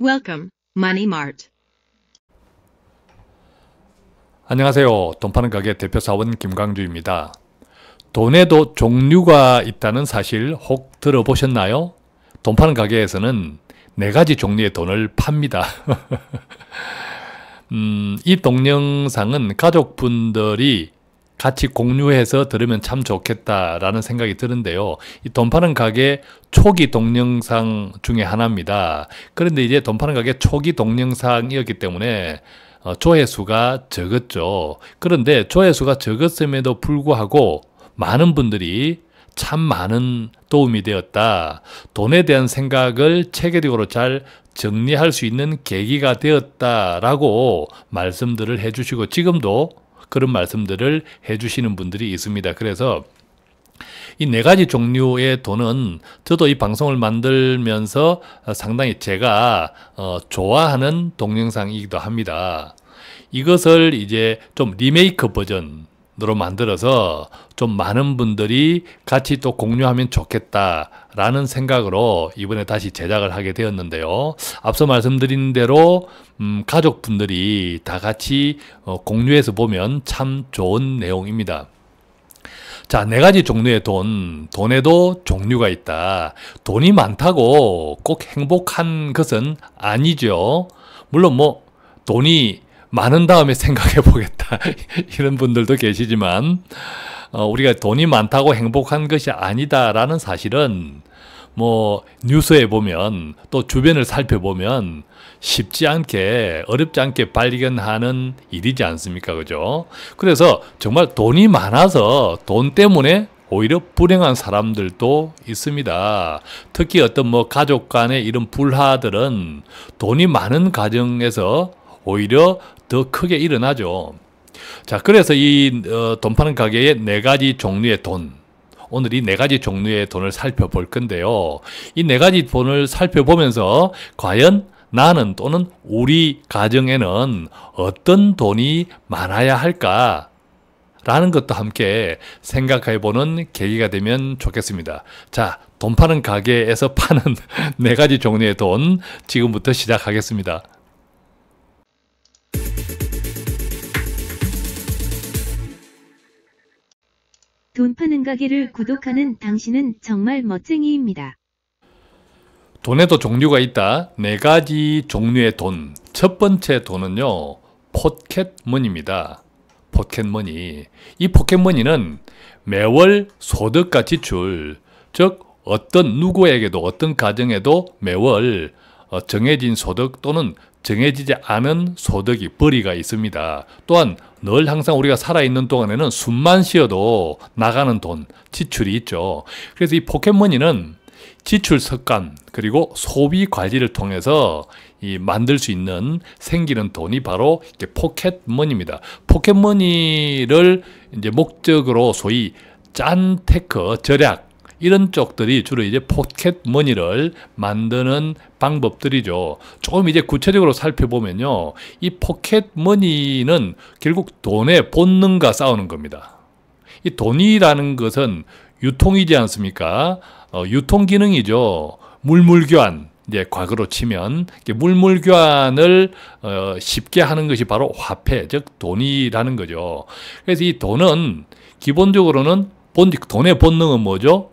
Welcome, Money Mart. 안녕하세요. 돈 파는 가게 대표 사원 김광주입니다. 돈에도 종류가 있다는 사실 혹 들어보셨나요? 돈 파는 가게에서는 4가지 종류의 돈을 팝니다. 이 동영상은 가족분들이 같이 공유해서 들으면 참 좋겠다라는 생각이 드는데요. 이 돈 파는 가게 초기 동영상 중에 하나입니다. 그런데 이제 돈 파는 가게 초기 동영상이었기 때문에 조회수가 적었죠. 그런데 조회수가 적었음에도 불구하고 많은 분들이 참 많은 도움이 되었다. 돈에 대한 생각을 체계적으로 잘 정리할 수 있는 계기가 되었다라고 말씀들을 해주시고 지금도 그런 말씀들을 해주시는 분들이 있습니다. 그래서 이 4가지 종류의 돈은 저도 이 방송을 만들면서 상당히 제가 좋아하는 동영상이기도 합니다. 이것을 이제 좀 리메이크 버전으로 만들어서 좀 많은 분들이 같이 또 공유하면 좋겠다라는 생각으로 이번에 다시 제작을 하게 되었는데요. 앞서 말씀드린 대로 가족분들이 다 같이 공유해서 보면 참 좋은 내용입니다. 자, 4가지 종류의 돈에도 종류가 있다. 돈이 많다고 꼭 행복한 것은 아니죠. 물론 돈이 많은 다음에 생각해 보겠다 이런 분들도 계시지만 우리가 돈이 많다고 행복한 것이 아니다라는 사실은 뉴스에 보면 또 주변을 살펴보면 쉽지 않게 어렵지 않게 발견하는 일이지 않습니까? 그죠? 그래서 정말 돈이 많아서 돈 때문에 오히려 불행한 사람들도 있습니다. 특히 어떤 가족 간의 이런 불화들은 돈이 많은 가정에서 오히려 더 크게 일어나죠. 자, 그래서 이 돈 파는 가게의 4가지 종류의 돈, 오늘 이 4가지 종류의 돈을 살펴볼 건데요. 이 4가지 돈을 살펴보면서 과연 나는 또는 우리 가정에는 어떤 돈이 많아야 할까? 라는 것도 함께 생각해보는 계기가 되면 좋겠습니다. 자, 돈 파는 가게에서 파는 4가지 종류의 돈 지금부터 시작하겠습니다. 돈 파는 가게를 구독하는 당신은 정말 멋쟁이입니다. 돈에도 종류가 있다. 4가지 종류의 돈. 첫 번째 돈은요, 포켓머니입니다. 포켓머니. 이 포켓머니는 매월 소득과 지출, 즉 어떤 누구에게도 어떤 가정에도 매월 정해진 소득 또는 정해지지 않은 소득이 벌이가 있습니다. 또한 늘 항상 우리가 살아있는 동안에는 숨만 쉬어도 나가는 돈, 지출이 있죠. 그래서 이 포켓머니는 지출 습관 그리고 소비 관리를 통해서 만들 수 있는 생기는 돈이 바로 포켓머니입니다. 포켓머니를 이제 목적으로 소위 짠테크, 절약 이런 쪽들이 주로 이제 포켓머니를 만드는 방법들이죠. 조금 이제 구체적으로 살펴보면요. 이 포켓머니는 결국 돈의 본능과 싸우는 겁니다. 이 돈이라는 것은 유통이지 않습니까? 유통기능이죠. 물물교환. 이제 과거로 치면 물물교환을 쉽게 하는 것이 바로 화폐, 즉 돈이라는 거죠. 그래서 이 돈은 기본적으로는 돈의 본능은 뭐죠?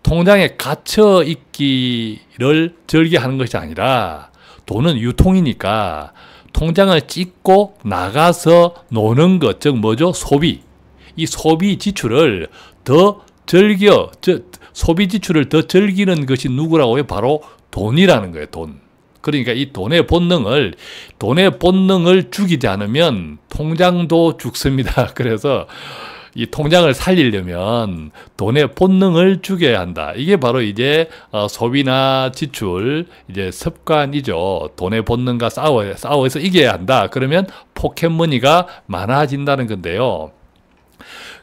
통장에 갇혀 있기를 즐겨하는 것이 아니라 돈은 유통이니까 통장을 찍고 나가서 노는 것, 즉 뭐죠? 소비. 이 소비 지출을 더 소비 지출을 더 즐기는 것이 누구라고요? 바로 돈이라는 거예요, 돈. 그러니까 이 돈의 본능을 죽이지 않으면 통장도 죽습니다. 그래서 이 통장을 살리려면 돈의 본능을 죽여야 한다. 이게 바로 이제 소비나 지출 이제 습관이죠. 돈의 본능과 싸워서 이겨야 한다. 그러면 포켓머니가 많아진다는 건데요.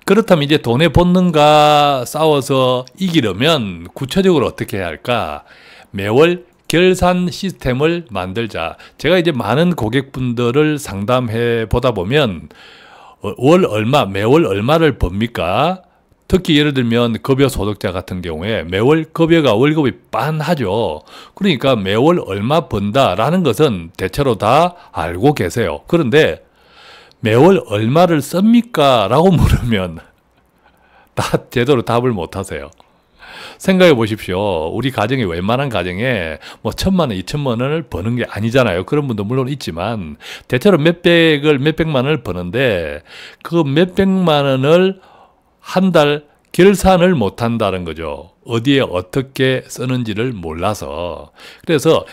그렇다면 이제 돈의 본능과 싸워서 이기려면 구체적으로 어떻게 해야 할까? 매월 결산 시스템을 만들자. 제가 이제 많은 고객분들을 상담해 보다 보면 매월 얼마를 법니까? 특히 예를 들면 급여 소득자 같은 경우에 매월 급여가 월급이 빤하죠. 그러니까 매월 얼마 번다라는 것은 대체로 다 알고 계세요. 그런데 매월 얼마를 씁니까? 라고 물으면 다 제대로 답을 못 하세요. 생각해 보십시오. 우리 가정이 웬만한 가정에 뭐 1,000만 원, 2,000만 원을 버는 게 아니잖아요. 그런 분도 물론 있지만 대체로 몇백만 원을 버는데 그 몇백만 원을 한 달 결산을 못 한다는 거죠. 어디에 어떻게 쓰는지를 몰라서. 그래서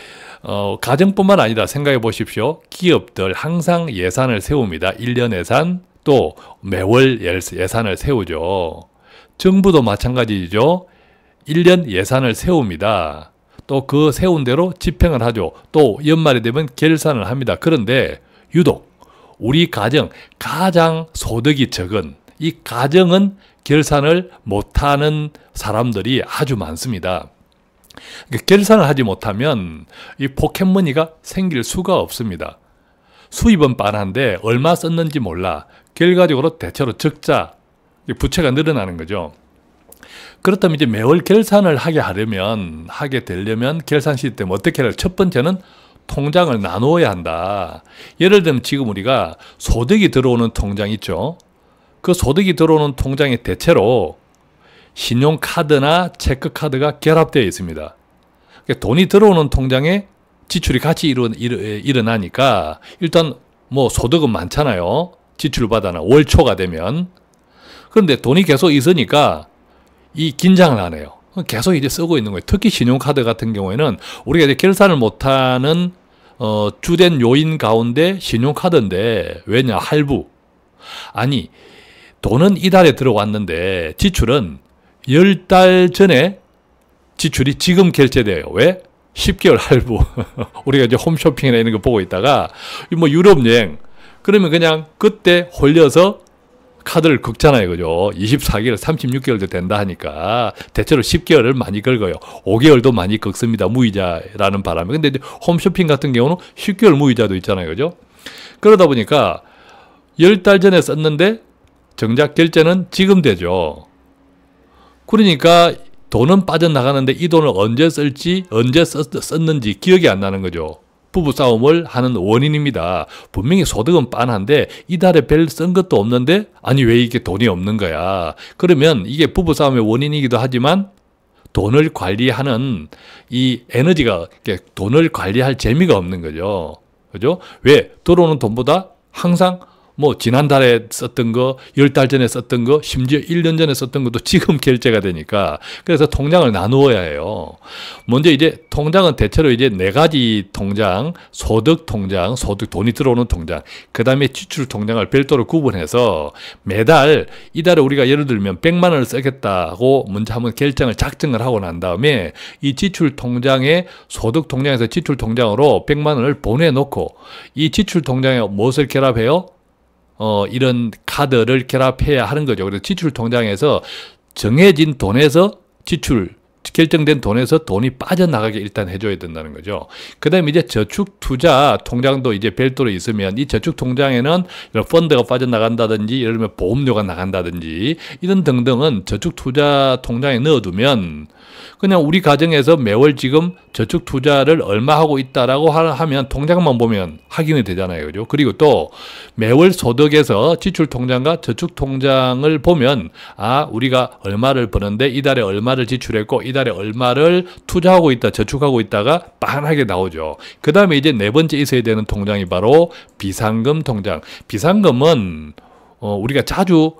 가정뿐만 아니라 생각해 보십시오. 기업들 항상 예산을 세웁니다. 1년 예산, 또 매월 예산을 세우죠. 정부도 마찬가지죠. 1년 예산을 세웁니다. 또 그 세운 대로 집행을 하죠. 또 연말이 되면 결산을 합니다. 그런데 유독 우리 가정 소득이 적은 이 가정은 결산을 못하는 사람들이 아주 많습니다. 결산을 하지 못하면 이 포켓머니가 생길 수가 없습니다. 수입은 빤한데 얼마 썼는지 몰라. 결과적으로 대체로 적자, 부채가 늘어나는 거죠. 그렇다면 이제 매월 결산을 하게 되려면 결산 시스템 어떻게 해야? 첫 번째는 통장을 나누어야 한다. 예를 들면 지금 우리가 소득이 들어오는 통장 있죠. 그 소득이 들어오는 통장에 대체로 신용카드나 체크카드가 결합되어 있습니다. 돈이 들어오는 통장에 지출이 같이 일어나니까 일단 뭐 소득은 많잖아요. 지출을 받아나 월 초가 되면. 그런데 돈이 계속 있으니까 이 긴장을 안 해요. 계속 이제 쓰고 있는 거예요. 특히 신용카드 같은 경우에는 우리가 이제 결산을 못하는 주된 요인 가운데 신용카드인데 왜냐? 할부. 아니 돈은 이달에 들어왔는데 지출은 10달 전에 지출이 지금 결제돼요. 왜? 10개월 할부. 우리가 이제 홈쇼핑이나 이런 거 보고 있다가 뭐 유럽 여행 그러면 그냥 그때 홀려서 카드를 긁잖아요. 그죠? 24개월, 36개월도 된다 하니까 대체로 10개월을 많이 긁어요. 5개월도 많이 긁습니다. 무이자라는 바람에. 근데 이제 홈쇼핑 같은 경우는 10개월 무이자도 있잖아요. 그죠? 그러다 보니까 10달 전에 썼는데 정작 결제는 지금 되죠. 그러니까 돈은 빠져나가는데 이 돈을 언제 쓸지 언제 썼는지 기억이 안 나는 거죠. 부부싸움을 하는 원인입니다. 분명히 소득은 빤한데 이달에 별 쓴 것도 없는데 아니 왜 이게 돈이 없는 거야. 그러면 이게 부부싸움의 원인이기도 하지만 돈을 관리하는 이 에너지가 돈을 관리할 재미가 없는 거죠. 그죠? 왜? 들어오는 돈보다 항상 뭐 지난달에 썼던 거, 10달 전에 썼던 거, 심지어 1년 전에 썼던 것도 지금 결제가 되니까 그래서 통장을 나누어야 해요. 먼저 이제 통장은 대체로 이제 4가지 통장, 소득 통장, 돈이 들어오는 통장, 그 다음에 지출 통장을 별도로 구분해서 매달 이달에 우리가 예를 들면 100만 원을 쓰겠다고 먼저 한번 작정을 하고 난 다음에 이 지출 통장에 소득 통장에서 지출 통장으로 100만 원을 보내놓고 이 지출 통장에 무엇을 결합해요? 이런 카드를 결합해야 하는 거죠. 그래서 지출 통장에서 정해진 돈에서 결정된 돈에서 돈이 빠져나가게 일단 해줘야 된다는 거죠. 그 다음에 이제 저축 투자 통장도 이제 별도로 있으면 이 저축 통장에는 펀드가 빠져나간다든지 예를 들면 보험료가 나간다든지 이런 등등은 저축 투자 통장에 넣어두면 그냥 우리 가정에서 매월 지금 저축 투자를 얼마 하고 있다라고 하면 통장만 보면 확인이 되잖아요. 그죠? 그리고 또 매월 소득에서 지출 통장과 저축 통장을 보면 우리가 얼마를 버는데 이달에 얼마를 지출했고 이달에 얼마를 투자하고 있다, 저축하고 있다가 빤하게 나오죠. 그 다음에 이제 네 번째 있어야 되는 통장이 바로 비상금 통장. 비상금은 우리가 자주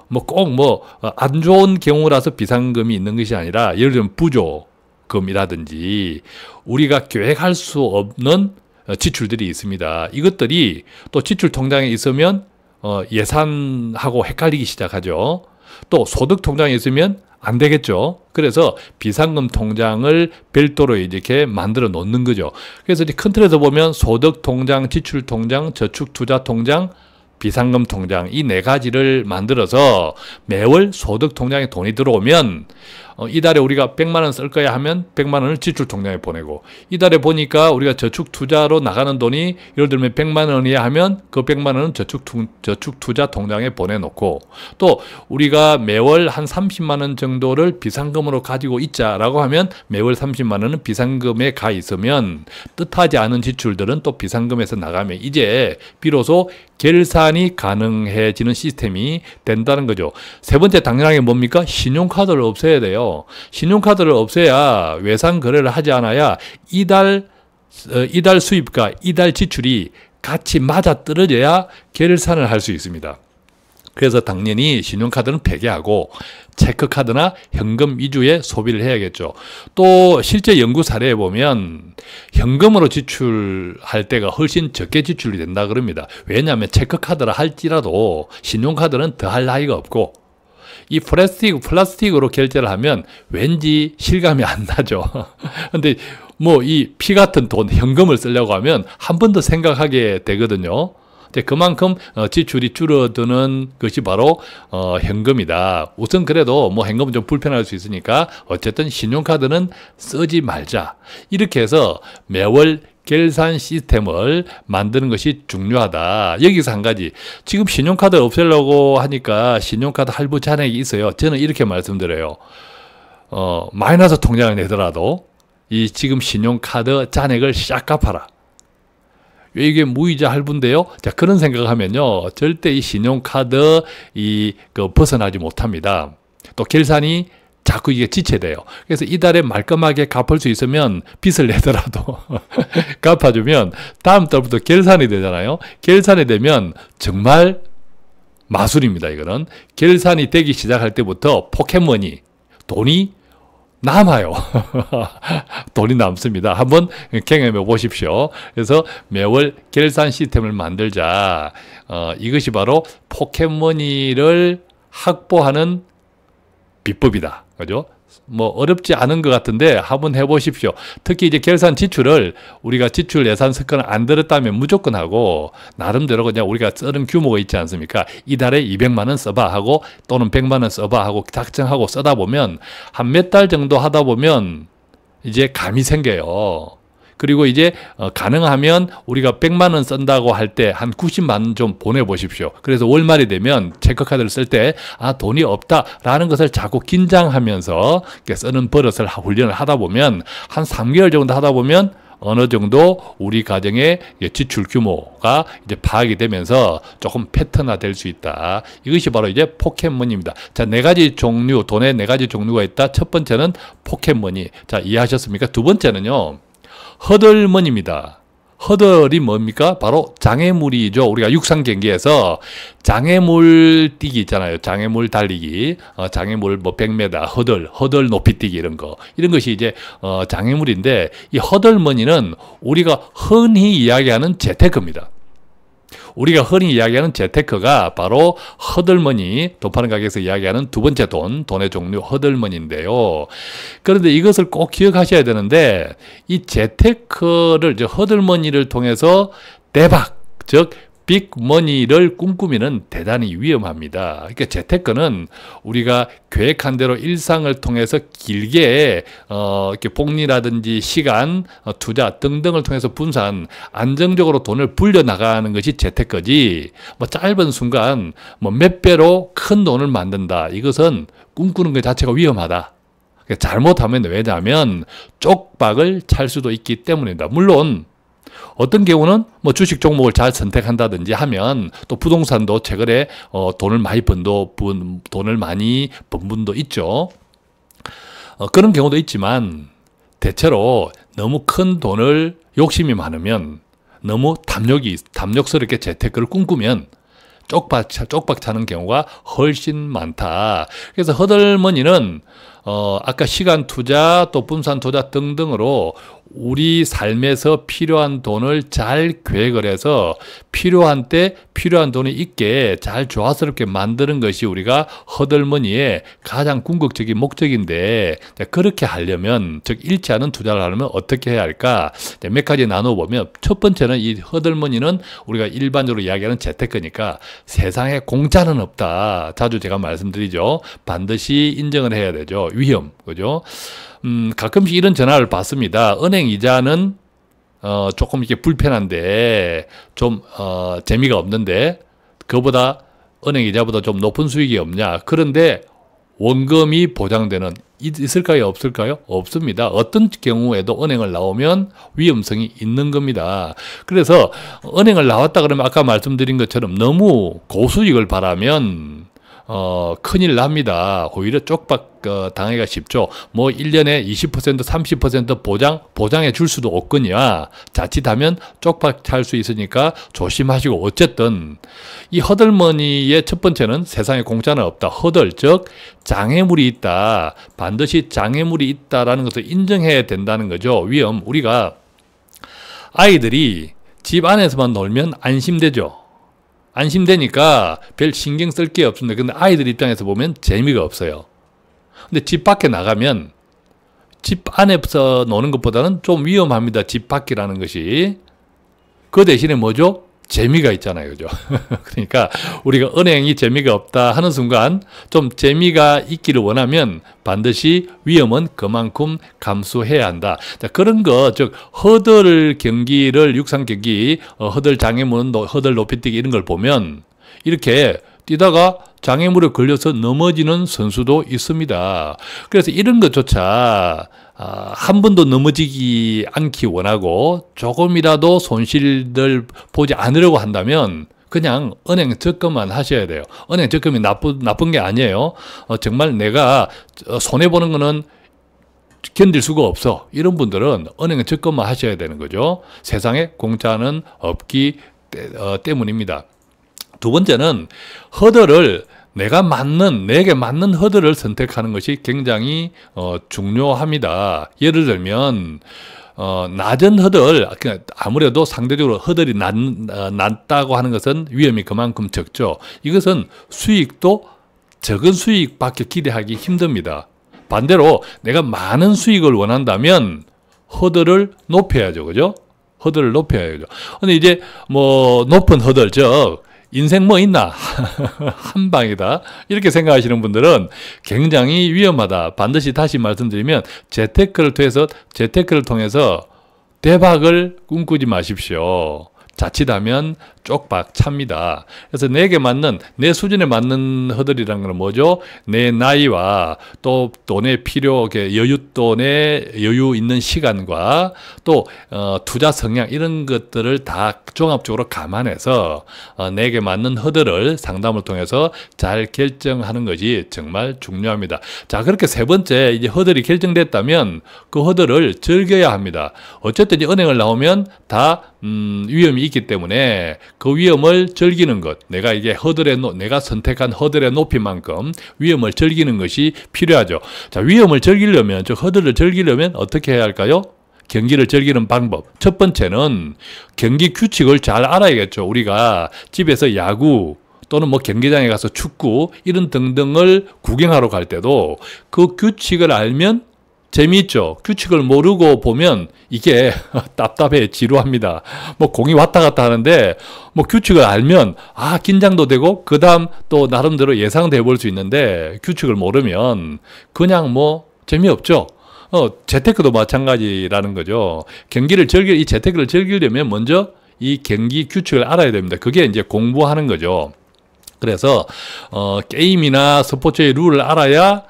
안 좋은 경우라서 비상금이 있는 것이 아니라 예를 들면 부조금이라든지 우리가 계획할 수 없는 지출들이 있습니다. 이것들이 또 지출 통장에 있으면 예산하고 헷갈리기 시작하죠. 또 소득 통장에 있으면 안 되겠죠. 그래서 비상금 통장을 별도로 이렇게 만들어 놓는 거죠. 그래서 이제 큰 틀에서 보면 소득 통장, 지출 통장, 저축 투자 통장, 비상금 통장 이 4가지를 만들어서 매월 소득 통장에 돈이 들어오면 이달에 우리가 100만 원 쓸 거야 하면 100만 원을 지출 통장에 보내고, 이달에 보니까 우리가 저축 투자로 나가는 돈이 예를 들면 100만 원이야 하면 그 100만 원은 저축 투자 통장에 보내놓고, 또 우리가 매월 한 30만 원 정도를 비상금으로 가지고 있자라고 하면 매월 30만 원은 비상금에 가 있으면 뜻하지 않은 지출들은 또 비상금에서 나가면 이제 비로소 결산이 가능해지는 시스템이 된다는 거죠. 세 번째 당연한 게 뭡니까? 신용카드를 없애야 돼요. 신용카드를 없애야 외상 거래를 하지 않아야 이달 수입과 이달 지출이 같이 맞아떨어져야 결산을 할 수 있습니다. 그래서 당연히 신용카드는 폐기하고 체크카드나 현금 위주의 소비를 해야겠죠. 또 실제 연구 사례에 보면 현금으로 지출할 때가 훨씬 적게 지출이 된다 그럽니다. 왜냐하면 체크카드라 할지라도 신용카드는 더 할 나위가 없고, 이 플라스틱으로 결제를 하면 왠지 실감이 안 나죠. 근데 뭐 이 피 같은 돈, 현금을 쓰려고 하면 한 번 더 생각하게 되거든요. 그만큼 지출이 줄어드는 것이 바로 현금이다. 우선 그래도 뭐 현금은 좀 불편할 수 있으니까 어쨌든 신용카드는 쓰지 말자. 이렇게 해서 매월 결산 시스템을 만드는 것이 중요하다. 여기서 한 가지, 지금 신용카드를 없애려고 하니까 신용카드 할부 잔액이 있어요. 저는 이렇게 말씀드려요. 마이너스 통장을 내더라도 이 지금 신용카드 잔액을 싹 갚아라. 왜 이게 무이자 할부인데요? 자, 그런 생각을 하면요, 절대 이 신용카드 벗어나지 못합니다. 또 결산이 자꾸 이게 지체돼요. 그래서 이달에 말끔하게 갚을 수 있으면 빚을 내더라도 갚아주면 다음 달부터 결산이 되잖아요. 결산이 되면 정말 마술입니다. 이거는 결산이 되기 시작할 때부터 포켓몬이 돈이 남아요. 돈이 남습니다. 한번 경험해 보십시오. 그래서 매월 결산 시스템을 만들자. 이것이 바로 포켓머니를 확보하는 비법이다. 그죠? 뭐 어렵지 않은 것 같은데 한번 해보십시오. 특히 이제 결산 지출을 우리가 지출 예산 습관을 안 들었다면 무조건 하고, 나름대로 그냥 우리가 쓰는 규모가 있지 않습니까? 이달에 200만 원 써봐 하고 또는 100만 원 써봐 하고 작정하고 쓰다 보면 한 몇 달 정도 하다 보면 이제 감이 생겨요. 그리고 이제 가능하면 우리가 100만 원 쓴다고 할 때 한 90만 원 좀 보내보십시오. 그래서 월말이 되면 체크카드를 쓸 때 돈이 없다라는 것을 자꾸 긴장하면서 쓰는 버릇을 훈련을 하다 보면 한 3개월 정도 하다 보면 어느 정도 우리 가정의 지출 규모가 이제 파악이 되면서 조금 패턴화 될 수 있다. 이것이 바로 이제 포켓머니입니다. 자, 네 가지 종류, 돈의 네 가지 종류가 있다. 첫 번째는 포켓머니. 자, 이해하셨습니까? 두 번째는요, 허들머니입니다. 허들이 뭡니까? 바로 장애물이죠. 우리가 육상 경기에서 장애물 뛰기 있잖아요. 장애물 달리기, 장애물 뭐 100m, 허들 높이 뛰기 이런 것이 이제 장애물인데, 이 허들머니는 우리가 흔히 이야기하는 재테크입니다. 우리가 흔히 이야기하는 재테크가 바로 허들머니, 돈 파는 가게에서 이야기하는 두 번째 돈의 종류 허들머니인데요. 그런데 이것을 꼭 기억하셔야 되는데, 이 재테크를, 이제 허들머니를 통해서 대박, 즉 빅머니를 꿈꾸미는 대단히 위험합니다. 그러니까 재테크는 우리가 계획한 대로 일상을 통해서 길게 이렇게 복리라든지 시간, 투자 등등을 통해서 분산, 안정적으로 돈을 불려나가는 것이 재테크지, 뭐 짧은 순간 뭐 몇 배로 큰 돈을 만든다, 이것은 꿈꾸는 것 자체가 위험하다. 잘못하면, 왜냐하면 쪽박을 찰 수도 있기 때문입니다. 물론 어떤 경우는 뭐 주식 종목을 잘 선택한다든지 하면 또 부동산도 최근에 돈을 많이 번 분도 있죠. 그런 경우도 있지만 대체로 너무 큰 돈을 욕심이 많으면, 너무 담력스럽게 재테크를 꿈꾸면 쪽박 차는 경우가 훨씬 많다. 그래서 허들머니는 아까 시간 투자, 또 분산 투자 등등으로 우리 삶에서 필요한 돈을 잘 계획을 해서 필요한 때 필요한 돈이 있게 잘 조화스럽게 만드는 것이 우리가 허들머니의 가장 궁극적인 목적인데, 그렇게 하려면, 즉 잃지 않은 투자를 하려면 어떻게 해야 할까? 몇 가지 나눠보면, 첫 번째는 이 허들머니는 우리가 일반적으로 이야기하는 재테크니까 세상에 공짜는 없다. 자주 제가 말씀드리죠. 반드시 인정을 해야 되죠. 위험, 그죠? 가끔씩 이런 전화를 받습니다. 은행 이자는 조금 이렇게 불편한데 좀 재미가 없는데 그보다 은행 이자보다 좀 높은 수익이 없냐? 그런데 원금이 보장되는 있을까요? 없을까요? 없습니다. 어떤 경우에도 은행을 나오면 위험성이 있는 겁니다. 그래서 은행을 나왔다 그러면 아까 말씀드린 것처럼 너무 고수익을 바라면 큰일 납니다. 오히려 쪽박 당하기가 쉽죠. 뭐 1년에 20% 30% 보장해 줄 수도 없거니와 자칫하면 쪽박 찰 수 있으니까 조심하시고, 어쨌든 이 허들머니의 첫 번째는 세상에 공짜는 없다. 허들, 즉 장애물이 있다. 반드시 장애물이 있다라는 것을 인정해야 된다는 거죠. 위험, 우리가 아이들이 집 안에서만 놀면 안심되죠. 안심되니까 별 신경 쓸 게 없습니다. 근데 아이들 입장에서 보면 재미가 없어요. 근데 집 밖에 나가면 집 안에서 노는 것보다는 좀 위험합니다. 집 밖이라는 것이. 그 대신에 뭐죠? 재미가 있잖아요. 그죠? 그러니까 우리가 은행이 재미가 없다 하는 순간 좀 재미가 있기를 원하면 반드시 위험은 그만큼 감수해야 한다. 자, 그런 거, 즉 허들 경기를, 육상 경기, 허들 장애물, 허들 높이뛰기 이런 걸 보면 이렇게 뛰다가 장애물에 걸려서 넘어지는 선수도 있습니다. 그래서 이런 것조차 한 번도 넘어지기 않기 원하고 조금이라도 손실을 보지 않으려고 한다면 그냥 은행 적금만 하셔야 돼요. 은행 적금이 나쁜 게 아니에요. 정말 내가 손해보는 거는 견딜 수가 없어. 이런 분들은 은행 적금만 하셔야 되는 거죠. 세상에 공짜는 없기 때문입니다. 두 번째는 허들을 내게 맞는 허들을 선택하는 것이 굉장히 중요합니다. 예를 들면 낮은 허들, 아무래도 상대적으로 허들이 낮다고 하는 것은 위험이 그만큼 적죠. 이것은 수익도 적은 수익밖에 기대하기 힘듭니다. 반대로 내가 많은 수익을 원한다면 허들을 높여야죠. 그죠? 허들을 높여야죠. 근데 이제 뭐 높은 허들, 즉 인생 뭐 있나? 한 방이다. 이렇게 생각하시는 분들은 굉장히 위험하다. 반드시 다시 말씀드리면 재테크를 통해서 대박을 꿈꾸지 마십시오. 자칫하면 쪽박 찹니다. 그래서 내게 맞는, 내 수준에 맞는 허들이라는 건 뭐죠? 내 나이와 또 돈의 필요, 여윳돈의 여유 있는 시간과 또 투자 성향 이런 것들을 다 종합적으로 감안해서 내게 맞는 허들을 상담을 통해서 잘 결정하는 것이 정말 중요합니다. 자, 그렇게 세 번째, 이제 허들이 결정됐다면 그 허들을 즐겨야 합니다. 어쨌든 이제 은행을 나오면 다 위험이 있기 때문에 그 위험을 즐기는 것, 내가 선택한 허들의 높이만큼 위험을 즐기는 것이 필요하죠. 자, 위험을 즐기려면, 즉 허들을 즐기려면 어떻게 해야 할까요? 경기를 즐기는 방법. 첫 번째는 경기 규칙을 잘 알아야겠죠. 우리가 집에서 야구 또는 뭐 경기장에 가서 축구 이런 등등을 구경하러 갈 때도 그 규칙을 알면 재미있죠. 규칙을 모르고 보면 이게 답답해, 지루합니다. 뭐 공이 왔다 갔다 하는데 뭐 규칙을 알면 긴장도 되고 그 다음 또 나름대로 예상도 해볼 수 있는데 규칙을 모르면 그냥 뭐 재미없죠. 재테크도 마찬가지라는 거죠. 이 재테크를 즐기려면 먼저 이 경기 규칙을 알아야 됩니다. 그게 이제 공부하는 거죠. 그래서 게임이나 스포츠의 룰을 알아야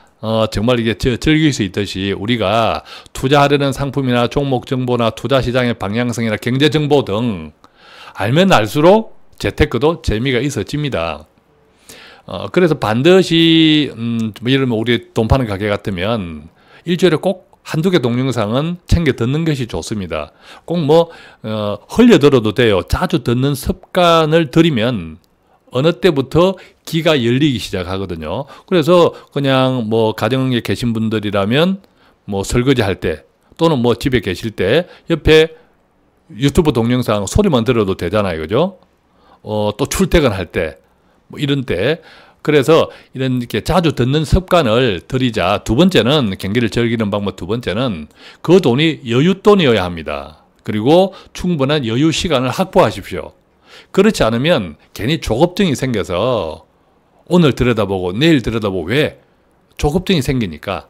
정말 이게 즐길 수 있듯이 우리가 투자하려는 상품이나 종목 정보나 투자 시장의 방향성이나 경제 정보 등 알면 알수록 재테크도 재미가 있어집니다. 그래서 반드시 예를 들면 우리 돈 파는 가게 같으면 일주일에 꼭 한두 개 동영상은 챙겨 듣는 것이 좋습니다. 꼭 흘려 들어도 돼요. 자주 듣는 습관을 들이면 어느 때부터 귀가 열리기 시작하거든요. 그래서 그냥 가정에 계신 분들이라면 설거지 할 때 또는 집에 계실 때 옆에 유튜브 동영상 소리만 들어도 되잖아요. 그죠? 또 출퇴근할 때 이런 때. 그래서 이렇게 자주 듣는 습관을 들이자. 두 번째는 경기를 즐기는 방법, 두 번째는 그 돈이 여윳돈이어야 합니다. 그리고 충분한 여유 시간을 확보하십시오. 그렇지 않으면 괜히 조급증이 생겨서 오늘 들여다보고 내일 들여다보고, 왜? 조급증이 생기니까.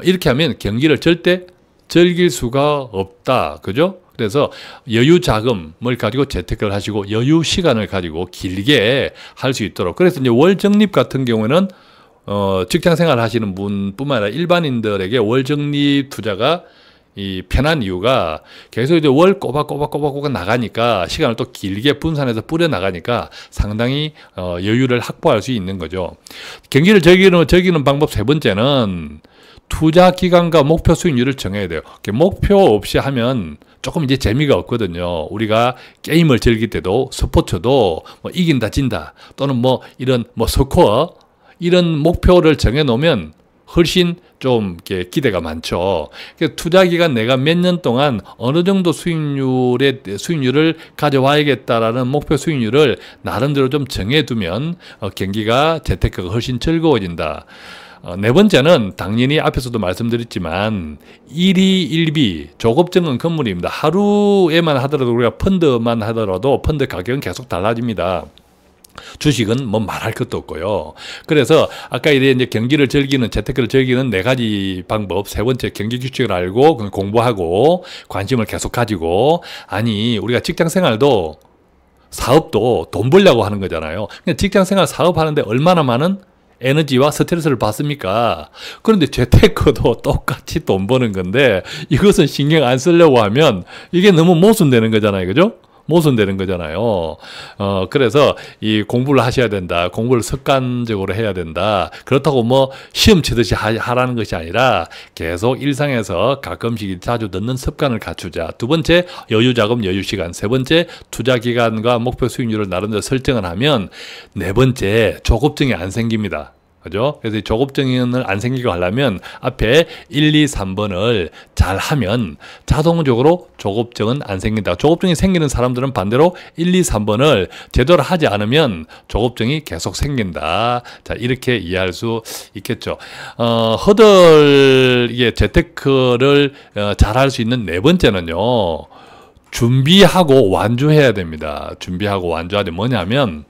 이렇게 하면 경기를 절대 즐길 수가 없다. 그죠? 그래서 여유 자금을 가지고 재테크를 하시고 여유 시간을 가지고 길게 할 수 있도록. 그래서 이제 월 적립 같은 경우에는 직장 생활 하시는 분뿐만 아니라 일반인들에게 월 적립 투자가 이 편한 이유가 계속 이제 월 꼬박꼬박 나가니까 시간을 또 길게 분산해서 뿌려 나가니까 상당히 여유를 확보할 수 있는 거죠. 경기를 즐기는 방법 세 번째는 투자 기간과 목표 수익률을 정해야 돼요. 목표 없이 하면 조금 이제 재미가 없거든요. 우리가 게임을 즐길 때도 스포츠도 뭐 이긴다 진다 또는 뭐 이런 뭐 스코어 이런 목표를 정해 놓으면 훨씬 좀 기대가 많죠. 투자 기간 내가 몇 년 동안 어느 정도 수익률을 가져와야겠다라는 목표 수익률을 나름대로 좀 정해두면 경기가 재테크가 훨씬 즐거워진다. 네 번째는 당연히 앞에서도 말씀드렸지만 1위 1비 조급증은 금물입니다. 하루에만 하더라도 우리가 펀드만 하더라도 펀드 가격은 계속 달라집니다. 주식은 뭐 말할 것도 없고요. 그래서 아까 이제 경기를 즐기는 재테크를 즐기는 네 가지 방법. 세 번째 경기 규칙을 알고 공부하고 관심을 계속 가지고 아니 우리가 직장 생활도 사업도 돈 벌려고 하는 거잖아요. 직장 생활 사업하는데 얼마나 많은 에너지와 스트레스를 받습니까? 그런데 재테크도 똑같이 돈 버는 건데 이것은 신경 안 쓰려고 하면 이게 너무 모순되는 거잖아요. 그죠? 모순되는 거잖아요. 그래서 이 공부를 하셔야 된다. 공부를 습관적으로 해야 된다. 그렇다고 뭐 시험 치듯이 하라는 것이 아니라 계속 일상에서 가끔씩 자주 듣는 습관을 갖추자. 두 번째, 여유자금, 여유시간. 세 번째, 투자기간과 목표 수익률을 나름대로 설정을 하면 네 번째, 조급증이 안 생깁니다. 그죠? 그래서 조급증을 안 생기게 하려면 앞에 1, 2, 3번을 잘 하면 자동적으로 조급증은 안 생긴다. 조급증이 생기는 사람들은 반대로 1, 2, 3번을 제대로 하지 않으면 조급증이 계속 생긴다. 자, 이렇게 이해할 수 있겠죠. 이게 재테크를 잘 할 수 있는 네 번째는요. 준비하고 완주해야 됩니다. 준비하고 완주하되 뭐냐면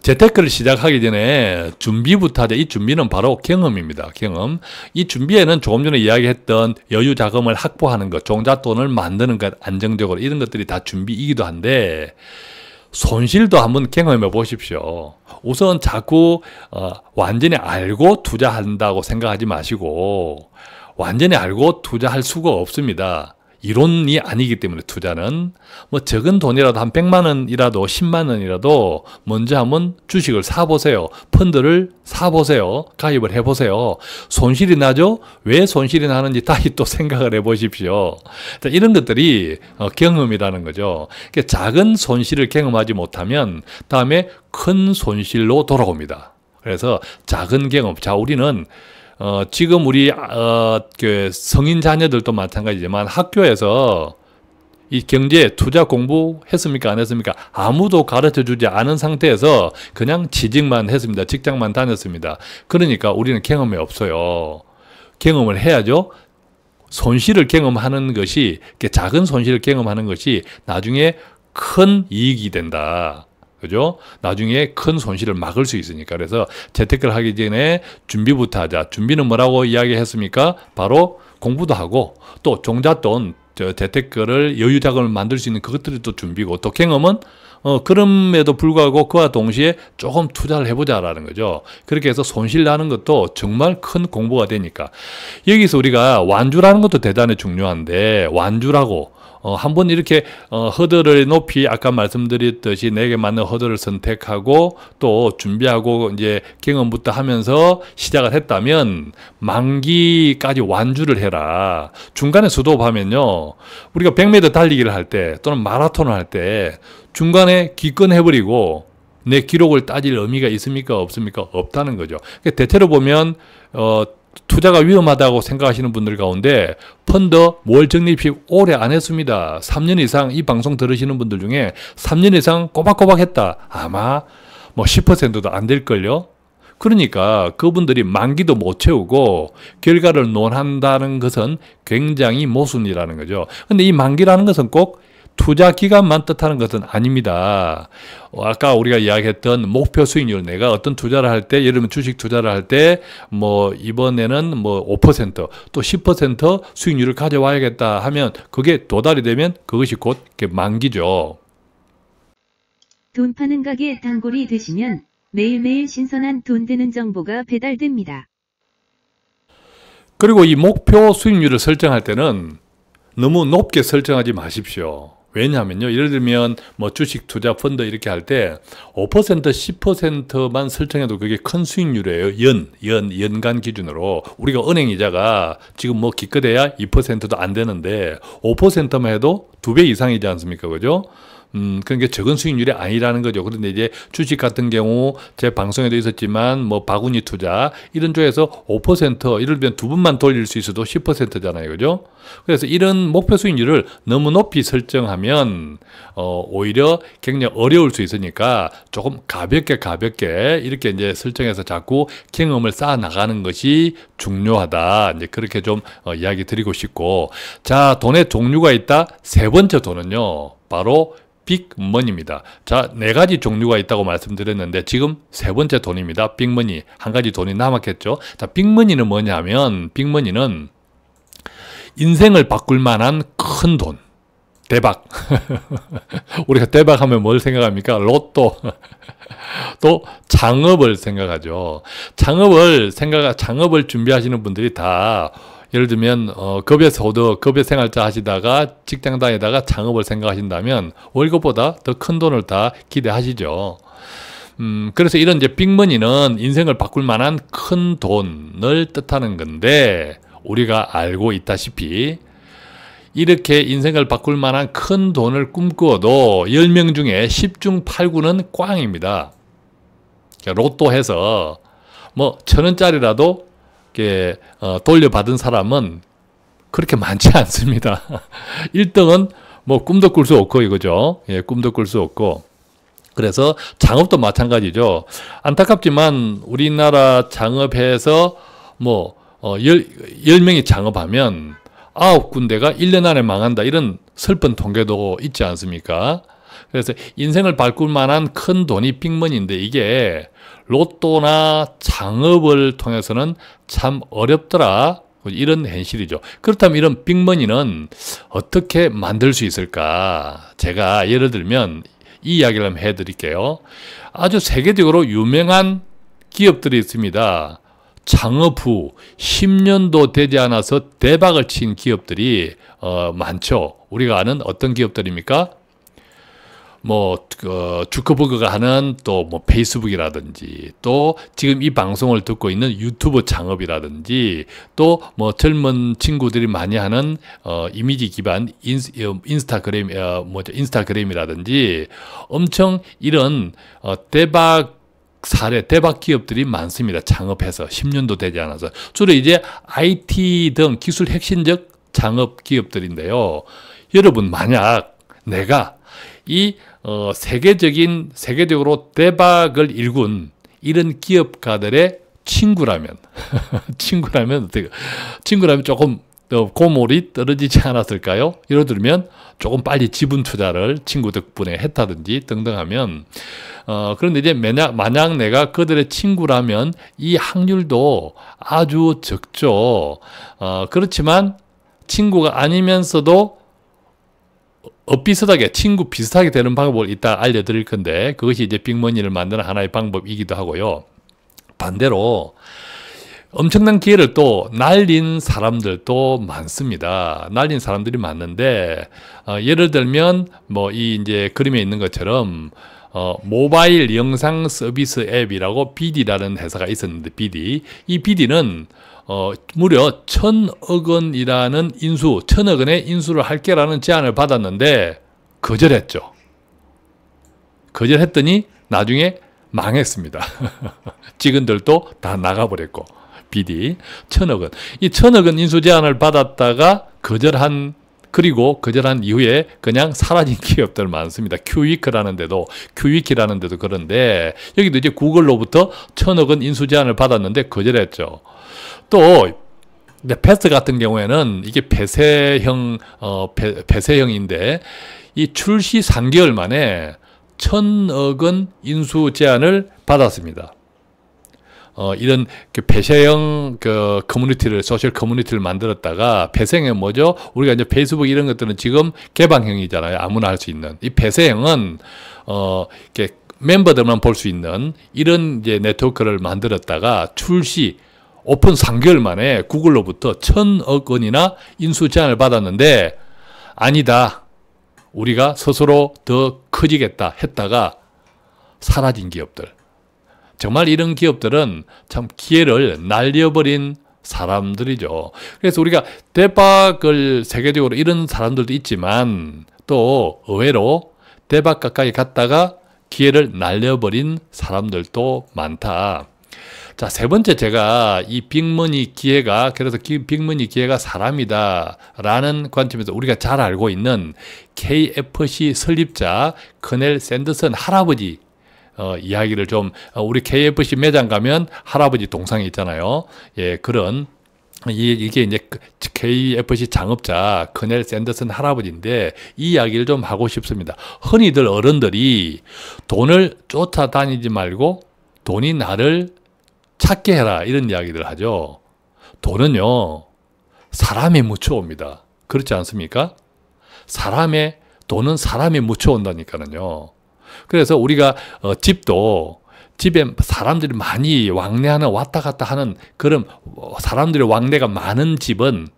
재테크를 시작하기 전에 준비부터 하자. 이 준비는 바로 경험입니다. 경험. 이 준비에는 조금 전에 이야기했던 여유 자금을 확보하는 것, 종잣돈을 만드는 것, 안정적으로 이런 것들이 다 준비이기도 한데 손실도 한번 경험해 보십시오. 우선 자꾸 완전히 알고 투자한다고 생각하지 마시고 완전히 알고 투자할 수가 없습니다. 이론이 아니기 때문에 투자는 뭐 적은 돈이라도 한 100만 원이라도 10만 원이라도 먼저 한번 주식을 사보세요. 펀드를 사보세요. 가입을 해보세요. 손실이 나죠? 왜 손실이 나는지 다시 또 생각을 해보십시오. 자, 이런 것들이 경험이라는 거죠. 그러니까 작은 손실을 경험하지 못하면 다음에 큰 손실로 돌아옵니다. 그래서 작은 경험. 자, 우리는 지금 우리 그 성인 자녀들도 마찬가지지만 학교에서 이 경제 투자 공부했습니까? 안 했습니까? 아무도 가르쳐주지 않은 상태에서 그냥 취직만 했습니다. 직장만 다녔습니다. 그러니까 우리는 경험이 없어요. 경험을 해야죠. 손실을 경험하는 것이 작은 손실을 경험하는 것이 나중에 큰 이익이 된다. 그죠? 나중에 큰 손실을 막을 수 있으니까. 그래서 재테크를 하기 전에 준비부터 하자. 준비는 뭐라고 이야기했습니까? 바로 공부도 하고 또 종잣돈, 재테크를 여유자금을 만들 수 있는 그것들이 또 준비고 또 경험은 그럼에도 불구하고 그와 동시에 조금 투자를 해보자라는 거죠. 그렇게 해서 손실 나는 것도 정말 큰 공부가 되니까. 여기서 우리가 완주라는 것도 대단히 중요한데 완주라고 한번 이렇게 허들을 높이 아까 말씀드렸듯이 내게 맞는 허들을 선택하고 또 준비하고 이제 경험부터 하면서 시작을 했다면 만기까지 완주를 해라. 중간에 스톱하면요. 우리가 100m 달리기를 할 때 또는 마라톤을 할 때 중간에 기권해버리고 내 기록을 따질 의미가 있습니까? 없습니까? 없다는 거죠. 대체로 보면 투자가 위험하다고 생각하시는 분들 가운데 펀드 월 적립식 오래 안 했습니다. 3년 이상 이 방송 들으시는 분들 중에 3년 이상 꼬박꼬박 했다. 아마 뭐 10%도 안 될걸요. 그러니까 그분들이 만기도 못 채우고 결과를 논한다는 것은 굉장히 모순이라는 거죠. 근데 이 만기라는 것은 꼭 투자 기간만 뜻하는 것은 아닙니다. 아까 우리가 이야기했던 목표 수익률, 내가 어떤 투자를 할 때, 예를 들면 주식 투자를 할 때, 뭐, 이번에는 뭐 5%, 또 10% 수익률을 가져와야겠다 하면, 그게 도달이 되면 그것이 곧 이렇게 만기죠. 돈 파는 가게 단골이 되시면 매일매일 신선한 돈 되는 정보가 배달됩니다. 그리고 이 목표 수익률을 설정할 때는 너무 높게 설정하지 마십시오. 왜냐하면요, 예를 들면 뭐 주식 투자 펀드 이렇게 할 때 5%, 10%만 설정해도 그게 큰 수익률이에요. 연간 기준으로. 우리가 은행 이자가 지금 뭐 기껏해야 2%도 안 되는데 5%만 해도 2배 이상이지 않습니까? 그죠? 그러니까 적은 수익률이 아니라는 거죠. 그런데 이제 주식 같은 경우 제 방송에도 있었지만 뭐 바구니 투자 이런 쪽에서 5% 예를 들면 두 번만 돌릴 수 있어도 10%잖아요. 그죠? 그래서 이런 목표 수익률을 너무 높이 설정하면 오히려 굉장히 어려울 수 있으니까 조금 가볍게 이렇게 이제 설정해서 자꾸 경험을 쌓아 나가는 것이 중요하다. 이제 그렇게 좀 이야기 드리고 싶고, 자, 돈의 종류가 있다. 세 번째 돈은요, 바로 빅머니입니다. 자, 네 가지 종류가 있다고 말씀드렸는데 지금 세 번째 돈입니다. 빅머니. 한 가지 돈이 남았겠죠. 자, 빅머니는 뭐냐면 빅머니는 인생을 바꿀 만한 큰 돈. 대박. 우리가 대박 하면 뭘 생각합니까? 로또. 또 창업을 생각하죠. 창업을 준비하시는 분들이 다 예를 들면 급여 생활자 하시다가 직장 다니다가 창업을 생각하신다면 월급보다 더 큰 돈을 다 기대하시죠. 그래서 이런 이제 빅머니는 인생을 바꿀 만한 큰 돈을 뜻하는 건데, 우리가 알고 있다시피 이렇게 인생을 바꿀 만한 큰 돈을 꿈꾸어도 10명 중에 10중 8구는 꽝입니다. 로또 해서 뭐 1,000원짜리라도 돌려받은 사람은 그렇게 많지 않습니다. 1등은 뭐 꿈도 꿀 수 없고 이거죠. 예, 꿈도 꿀 수 없고. 그래서 창업도 마찬가지죠. 안타깝지만 우리나라 창업해서 뭐 10명이 창업하면 9군데가 1년 안에 망한다, 이런 슬픈 통계도 있지 않습니까? 그래서 인생을 바꿀 만한 큰 돈이 빅머니인데 이게 로또나 창업을 통해서는 참 어렵더라, 이런 현실이죠. 그렇다면 이런 빅머니는 어떻게 만들 수 있을까? 제가 예를 들면 이 이야기를 한번 해드릴게요. 아주 세계적으로 유명한 기업들이 있습니다. 창업 후 10년도 되지 않아서 대박을 친 기업들이 많죠. 우리가 아는 어떤 기업들입니까? 뭐 주커버그가 하는 또 뭐 페이스북이라든지, 또 지금 이 방송을 듣고 있는 유튜브 창업이라든지, 또 뭐 젊은 친구들이 많이 하는 이미지 기반 인스타그램이라든지, 엄청 이런 대박 기업들이 많습니다. 창업해서 10년도 되지 않아서. 주로 이제 IT 등 기술 혁신적 창업 기업들인데요. 여러분, 만약 내가 이 세계적으로 대박을 일군 이런 기업가들의 친구라면 조금 고물이 떨어지지 않았을까요? 예를 들면 조금 빨리 지분 투자를 친구 덕분에 했다든지 등등 하면, 그런데 이제 만약 내가 그들의 친구라면 이 확률도 아주 적죠. 그렇지만 친구가 아니면서도 친구 비슷하게 되는 방법을 이따 알려드릴 건데, 그것이 이제 빅머니를 만드는 하나의 방법이기도 하고요. 반대로 엄청난 기회를 또 날린 사람들도 많습니다. 날린 사람들이 많은데, 예를 들면 뭐 이 이제 그림에 있는 것처럼 모바일 영상 서비스 앱이라고 BD라는 회사가 있었는데, 이 BD는 무려 1,000억 원이라는 1,000억 원의 인수를 할게라는 제안을 받았는데 거절했죠. 거절했더니 나중에 망했습니다. 직원들도 다 나가버렸고, BD 1,000억 원. 이 1,000억 원 인수 제안을 받았다가 거절한 이후에 그냥 사라진 기업들 많습니다. 큐위키라는 데도 그런데, 여기도 이제 구글로부터 1,000억 원 인수 제안을 받았는데 거절했죠. 또 패스 같은 경우에는 이게 폐쇄형인데, 이 출시 3개월 만에 1,000억 원 인수 제안을 받았습니다. 이런 폐쇄형 커뮤니티를, 소셜 커뮤니티를 만들었다가, 폐쇄형은 뭐죠? 우리가 이제 페이스북 이런 것들은 지금 개방형이잖아요. 아무나 할 수 있는. 이 폐쇄형은, 이렇게 멤버들만 볼 수 있는 이런 이제 네트워크를 만들었다가 출시, 오픈 3개월 만에 구글로부터 1,000억 원이나 인수 제안을 받았는데, 아니다. 우리가 스스로 더 커지겠다 했다가 사라진 기업들. 정말 이런 기업들은 참 기회를 날려버린 사람들이죠. 그래서 우리가 대박을 세계적으로 이런 사람들도 있지만 또 의외로 대박 가까이 갔다가 기회를 날려버린 사람들도 많다. 자, 세 번째 제가 이 빅머니 기회가, 그래서 빅머니 기회가 사람이다 라는 관점에서 우리가 잘 알고 있는 KFC 설립자 커넬 샌더슨 할아버지 이야기를 좀, 우리 KFC 매장 가면 할아버지 동상이 있잖아요. 예, 그런, 이게 이제 KFC 창업자 커넬 샌더슨 할아버지인데 이 이야기를 좀 하고 싶습니다. 흔히들 어른들이 돈을 쫓아다니지 말고 돈이 나를 찾게 해라 이런 이야기들 하죠. 돈은요, 사람에 묻혀옵니다. 그렇지 않습니까? 돈은 사람에 묻혀온다니까요. 그래서 우리가 집에 사람들이 많이 왕래하는, 왔다 갔다 하는 그런 사람들의 왕래가 많은 집은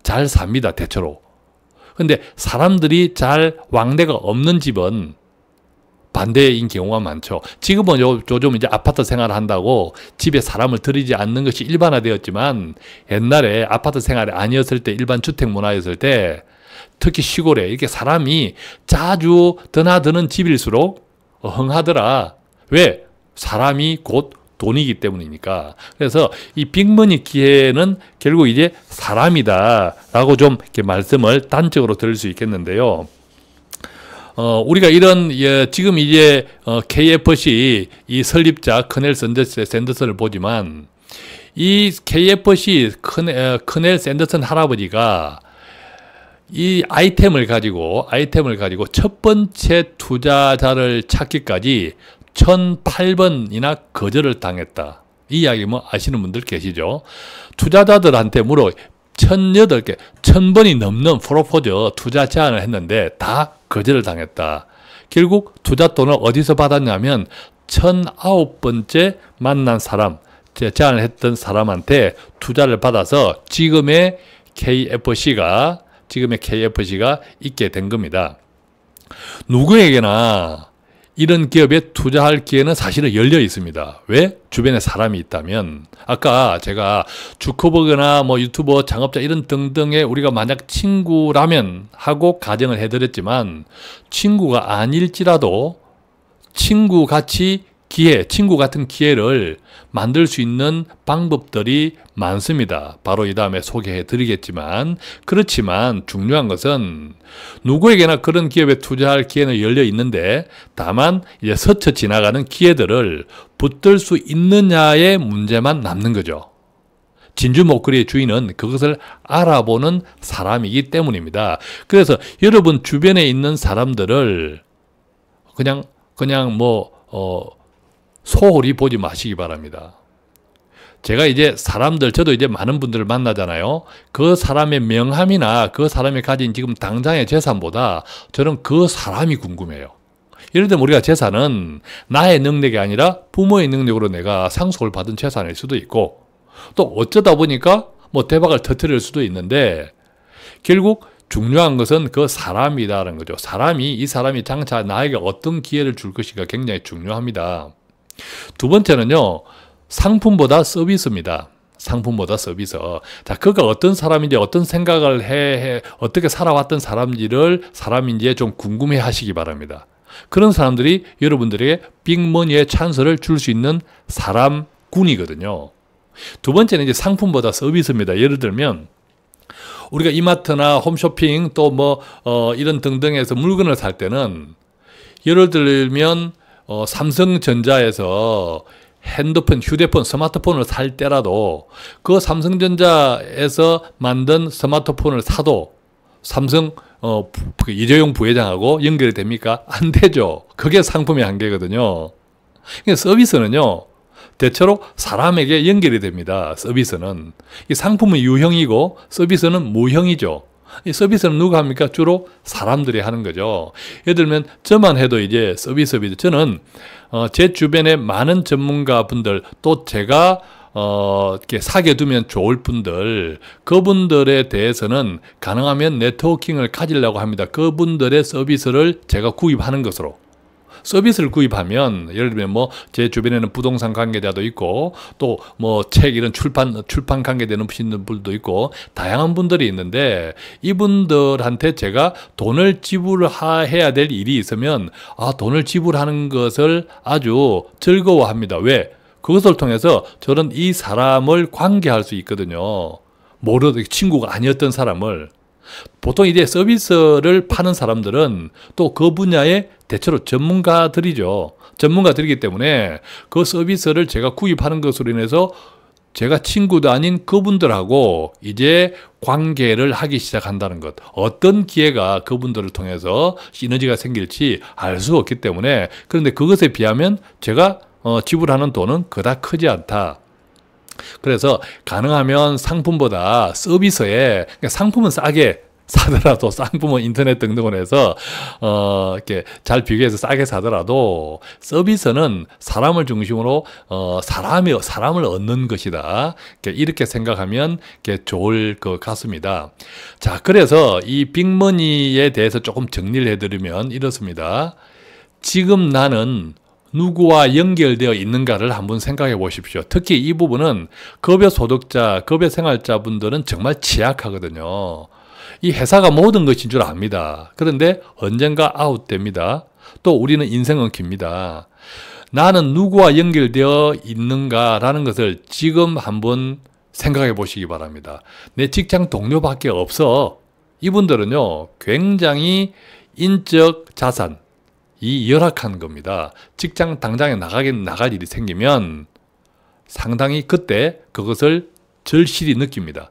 잘 삽니다, 대체로. 근데 사람들이 잘 왕래가 없는 집은 반대인 경우가 많죠. 지금은 요즘 이제 아파트 생활을 한다고 집에 사람을 들이지 않는 것이 일반화되었지만, 옛날에 아파트 생활이 아니었을 때, 일반 주택 문화였을 때, 특히 시골에 이렇게 사람이 자주 드나드는 집일수록 흥하더라. 왜? 사람이 곧 돈이기 때문이니까. 그래서 이 빅머니 기회는 결국 이제 사람이다라고 좀 이렇게 말씀을 단적으로 드릴 수 있겠는데요. 우리가 이런, 지금 이제, KFC 이 설립자 커넬 샌더슨을 보지만, 이 KFC 커넬 샌더슨 할아버지가 이 아이템을 가지고 첫 번째 투자자를 찾기까지 1,008번이나 거절을 당했다. 이 이야기 뭐 아시는 분들 계시죠? 투자자들한테 1,008개, 1,000번이 넘는 프로포즈 투자 제안을 했는데 다 거절을 당했다. 결국 투자 돈을 어디서 받았냐면 1,009번째 만난 사람, 제안을 했던 사람한테 투자를 받아서 지금의 KFC가 있게 된 겁니다. 누구에게나 이런 기업에 투자할 기회는 사실은 열려 있습니다. 왜? 주변에 사람이 있다면. 아까 제가 주커버거나 뭐 유튜버, 창업자 이런 등등의 우리가 만약 친구라면 하고 가정을 해드렸지만, 친구가 아닐지라도 친구 같은 기회를 만들 수 있는 방법들이 많습니다. 바로 이 다음에 소개해 드리겠지만, 그렇지만 중요한 것은 누구에게나 그런 기업에 투자할 기회는 열려 있는데, 다만 이제 스쳐 지나가는 기회들을 붙들 수 있느냐의 문제만 남는 거죠. 진주 목걸이의 주인은 그것을 알아보는 사람이기 때문입니다. 그래서 여러분 주변에 있는 사람들을 그냥 소홀히 보지 마시기 바랍니다. 제가 이제 저도 이제 많은 분들을 만나잖아요. 그 사람의 명함이나 그 사람이 가진 지금 당장의 재산보다 저는 그 사람이 궁금해요. 예를 들면 우리가 재산은 나의 능력이 아니라 부모의 능력으로 내가 상속을 받은 재산일 수도 있고, 또 어쩌다 보니까 뭐 대박을 터뜨릴 수도 있는데, 결국 중요한 것은 그 사람이다라는 거죠. 이 사람이 장차 나에게 어떤 기회를 줄 것인가 굉장히 중요합니다. 두 번째는요, 상품보다 서비스입니다. 상품보다 서비스. 자, 그가 어떤 사람인지, 어떤 생각을 어떻게 살아왔던 사람인지에 좀 궁금해 하시기 바랍니다. 그런 사람들이 여러분들에게 빅머니의 찬스를 줄 수 있는 사람군이거든요. 두 번째는 이제 상품보다 서비스입니다. 예를 들면, 우리가 이마트나 홈쇼핑 또 이런 등등에서 물건을 살 때는, 예를 들면, 삼성전자에서 휴대폰, 스마트폰을 살 때라도 그 삼성전자에서 만든 스마트폰을 사도 삼성 이재용 부회장하고 연결이 됩니까? 안 되죠. 그게 상품의 한계거든요. 그러니까 서비스는요, 대체로 사람에게 연결이 됩니다. 서비스는. 이 상품은 유형이고 서비스는 무형이죠. 이 서비스는 누가 합니까? 주로 사람들이 하는 거죠. 예를 들면 저만 해도 이제 서비스업이죠. 저는 제 주변에 많은 전문가분들, 또 제가 이렇게 사게 두면 좋을 분들, 그분들에 대해서는 가능하면 네트워킹을 가지려고 합니다. 그분들의 서비스를 제가 구입하는 것으로. 서비스를 구입하면, 예를 들면 뭐 제 주변에는 부동산 관계자도 있고, 또 뭐 책 이런 출판 관계되는 분들도 있고, 다양한 분들이 있는데, 이분들한테 제가 돈을 지불해야 될 일이 있으면, 돈을 지불하는 것을 아주 즐거워합니다. 왜? 그것을 통해서 저는 이 사람을 관계할 수 있거든요. 친구가 아니었던 사람을. 보통 이제 서비스를 파는 사람들은 또 그 분야의 대체로 전문가들이죠. 전문가들이기 때문에 그 서비스를 제가 구입하는 것으로 인해서 제가 친구도 아닌 그분들하고 이제 관계를 하기 시작한다는 것. 어떤 기회가 그분들을 통해서 시너지가 생길지 알 수 없기 때문에, 그런데 그것에 비하면 제가 지불하는 돈은 그닥 크지 않다. 그래서 가능하면 상품보다 서비스에, 그러니까 상품은 싸게 사더라도, 상품은 인터넷 등등을 해서 이렇게 잘 비교해서 싸게 사더라도 서비스는 사람을 중심으로 사람을 얻는 것이다. 이렇게 생각하면 좋을 것 같습니다. 자, 그래서 이 빅머니에 대해서 조금 정리를 해드리면 이렇습니다. 지금 나는 누구와 연결되어 있는가를 한번 생각해 보십시오. 특히 이 부분은 급여 소득자, 급여 생활자 분들은 정말 취약하거든요. 이 회사가 모든 것인 줄 압니다. 그런데 언젠가 아웃됩니다. 또 우리는 인생은 깁니다. 나는 누구와 연결되어 있는가라는 것을 지금 한번 생각해 보시기 바랍니다. 내 직장 동료밖에 없어. 이분들은요, 굉장히 인적 자산, 이 열악한 겁니다. 직장 당장에 나갈 일이 생기면 상당히 그때 그것을 절실히 느낍니다.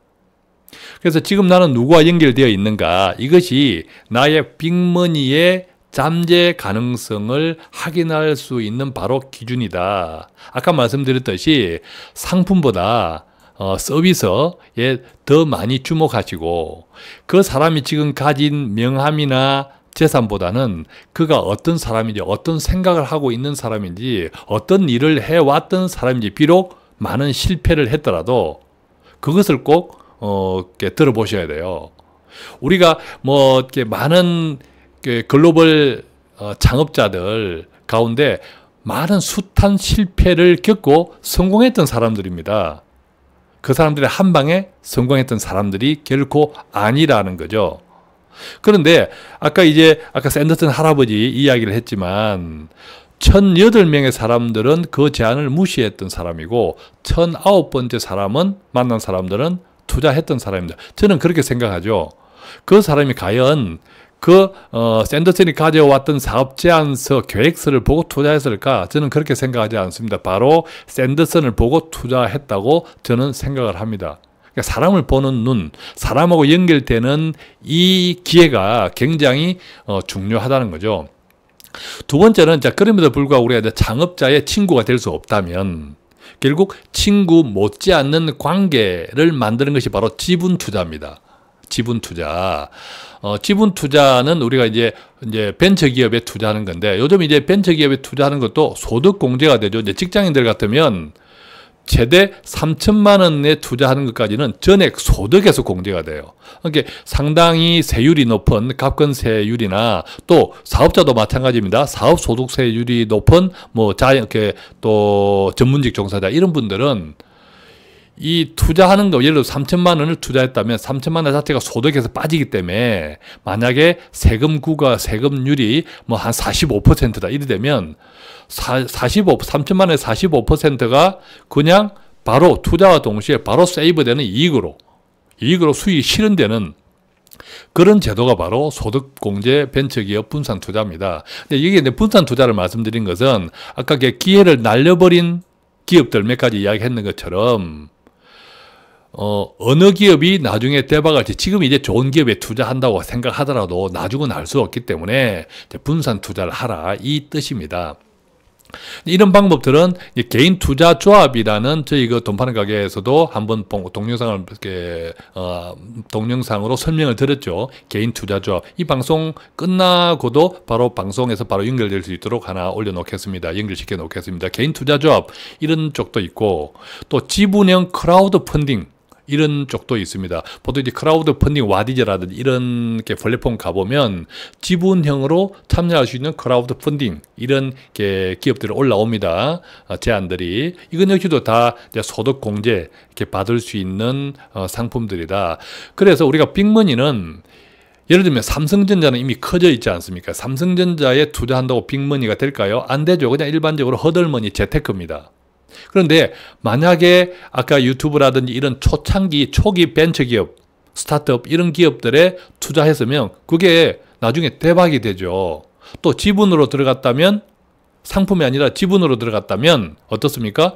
그래서 지금 나는 누구와 연결되어 있는가, 이것이 나의 빅머니의 잠재 가능성을 확인할 수 있는 바로 기준이다. 아까 말씀드렸듯이 상품보다 서비스에 더 많이 주목하시고, 그 사람이 지금 가진 명함이나 재산보다는 그가 어떤 사람인지, 어떤 생각을 하고 있는 사람인지, 어떤 일을 해왔던 사람인지, 비록 많은 실패를 했더라도 그것을 꼭 이렇게 들어보셔야 돼요. 우리가 뭐 이렇게 많은 글로벌 창업자들 가운데 많은 숱한 실패를 겪고 성공했던 사람들입니다. 그 사람들의 한 방에 성공했던 사람들이 결코 아니라는 거죠. 그런데 아까 샌더슨 할아버지 이야기를 했지만 1008명의 사람들은 그 제안을 무시했던 사람이고 1009번째 사람은 만난 사람들은 투자했던 사람입니다. 저는 그렇게 생각하죠. 그 사람이 과연 샌더슨이 가져왔던 사업 제안서, 계획서를 보고 투자했을까? 저는 그렇게 생각하지 않습니다. 바로 샌더슨을 보고 투자했다고 저는 생각을 합니다. 그러니까 사람을 보는 눈, 사람하고 연결되는 이 기회가 굉장히 중요하다는 거죠. 두 번째는, 그럼에도 불구하고 우리가 창업자의 친구가 될 수 없다면 결국 친구 못지않는 관계를 만드는 것이 바로 지분 투자입니다. 지분 투자. 지분 투자는 우리가 이제 벤처기업에 투자하는 건데, 요즘 이제 벤처기업에 투자하는 것도 소득 공제가 되죠. 이제 직장인들 같으면 최대 3천만 원에 투자하는 것까지는 전액 소득에서 공제가 돼요. 그러니까 상당히 세율이 높은 갑근세율이나, 또 사업자도 마찬가지입니다. 사업소득세율이 높은 또 전문직 종사자, 이런 분들은 이 투자하는 거, 예를 들어 3천만 원을 투자했다면 3천만 원 자체가 소득에서 빠지기 때문에 만약에 세금률이 한 45%다 이래 되면 3천만 원의 45%가 그냥 바로 투자와 동시에 바로 세이브되는 이익으로 수익이 실현되는 그런 제도가 바로 소득공제 벤처기업 분산투자입니다. 근데 이게 분산투자를 말씀드린 것은 아까 기회를 날려버린 기업들 몇 가지 이야기했는 것처럼 어느 기업이 나중에 대박할지 지금 이제 좋은 기업에 투자한다고 생각하더라도 나중은 알 수 없기 때문에 이제 분산 투자를 하라 이 뜻입니다. 이런 방법들은 개인 투자 조합이라는 저희 그 돈 파는 가게에서도 한번 동영상을 이렇게 동영상으로 설명을 드렸죠. 개인 투자 조합. 이 방송 끝나고도 바로 방송에서 바로 연결될 수 있도록 하나 올려놓겠습니다. 연결시켜 놓겠습니다. 개인 투자 조합 이런 쪽도 있고 또 지분형 크라우드 펀딩 이런 쪽도 있습니다. 보통 이제 크라우드 펀딩 와디즈라든지 이런 게 플랫폼 가보면 지분형으로 참여할 수 있는 크라우드 펀딩 이런 게 기업들이 올라옵니다. 제안들이 이건 역시도 다 이제 소득 공제 이렇게 받을 수 있는 상품들이다. 그래서 우리가 빅머니는 예를 들면 삼성전자는 이미 커져 있지 않습니까? 삼성전자에 투자한다고 빅머니가 될까요? 안 되죠. 그냥 일반적으로 허들머니 재테크입니다. 그런데 만약에 아까 유튜브라든지 이런 초창기 초기 벤처기업 스타트업 이런 기업들에 투자했으면 그게 나중에 대박이 되죠. 또 지분으로 들어갔다면 상품이 아니라 지분으로 들어갔다면 어떻습니까?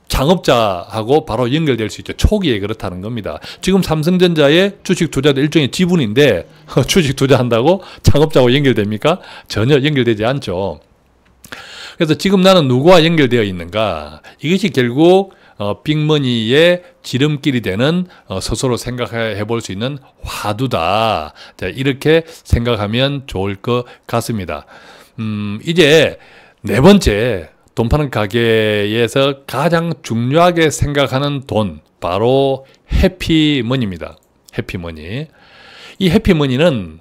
창업자하고 바로 연결될 수 있죠. 초기에 그렇다는 겁니다. 지금 삼성전자의 주식 투자도 일종의 지분인데 주식 투자한다고 창업자하고 연결됩니까? 전혀 연결되지 않죠. 그래서 지금 나는 누구와 연결되어 있는가? 이것이 결국 빅머니의 지름길이 되는 스스로 생각해 볼 수 있는 화두다. 자, 이렇게 생각하면 좋을 것 같습니다. 이제 네 번째 돈 파는 가게에서 가장 중요하게 생각하는 돈 바로 해피머니입니다. 해피머니. 이 해피머니는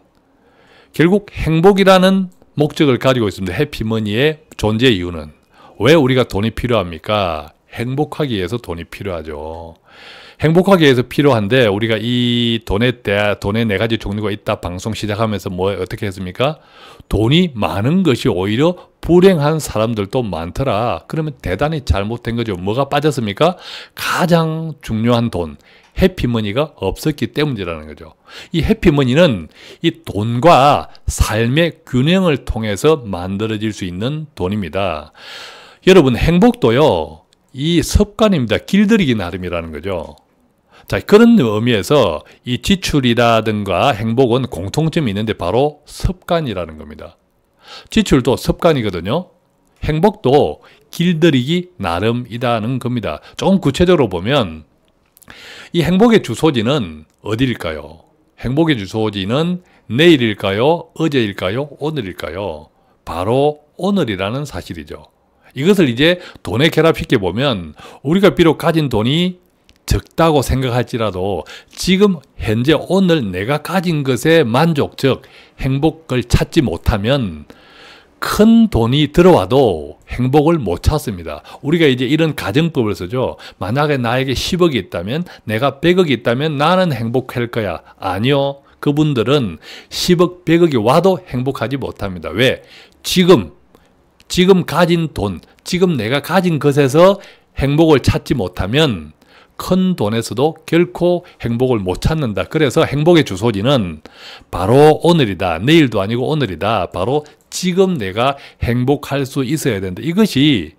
결국 행복이라는 목적을 가지고 있습니다. 해피머니의 존재 이유는 왜 우리가 돈이 필요합니까? 행복하기 위해서 돈이 필요하죠. 행복하기 위해서 필요한데 우리가 이 돈에 네 가지 종류가 있다 방송 시작하면서 어떻게 했습니까? 돈이 많은 것이 오히려 불행한 사람들도 많더라. 그러면 대단히 잘못된 거죠. 뭐가 빠졌습니까? 가장 중요한 돈. 해피머니가 없었기 때문이라는 거죠. 이 해피머니는 이 돈과 삶의 균형을 통해서 만들어질 수 있는 돈입니다. 여러분 행복도요. 이 습관입니다. 길들이기 나름이라는 거죠. 자, 그런 의미에서 이 지출이라든가 행복은 공통점이 있는데 바로 습관이라는 겁니다. 지출도 습관이거든요. 행복도 길들이기 나름이라는 겁니다. 조금 구체적으로 보면 이 행복의 주소지는 어디일까요? 행복의 주소지는 내일일까요? 어제일까요? 오늘일까요? 바로 오늘이라는 사실이죠. 이것을 이제 돈에 결합시켜 보면 우리가 비록 가진 돈이 적다고 생각할지라도 지금 현재 오늘 내가 가진 것에 만족, 즉 행복을 찾지 못하면 큰 돈이 들어와도 행복을 못 찾습니다. 우리가 이제 이런 가정법을 쓰죠. 만약에 나에게 10억이 있다면 내가 100억이 있다면 나는 행복할 거야. 아니요. 그분들은 10억, 100억이 와도 행복하지 못합니다. 왜? 지금 가진 돈, 지금 내가 가진 것에서 행복을 찾지 못하면 큰 돈에서도 결코 행복을 못 찾는다. 그래서 행복의 주소지는 바로 오늘이다. 내일도 아니고 오늘이다. 바로 지금 내가 행복할 수 있어야 된다. 이것이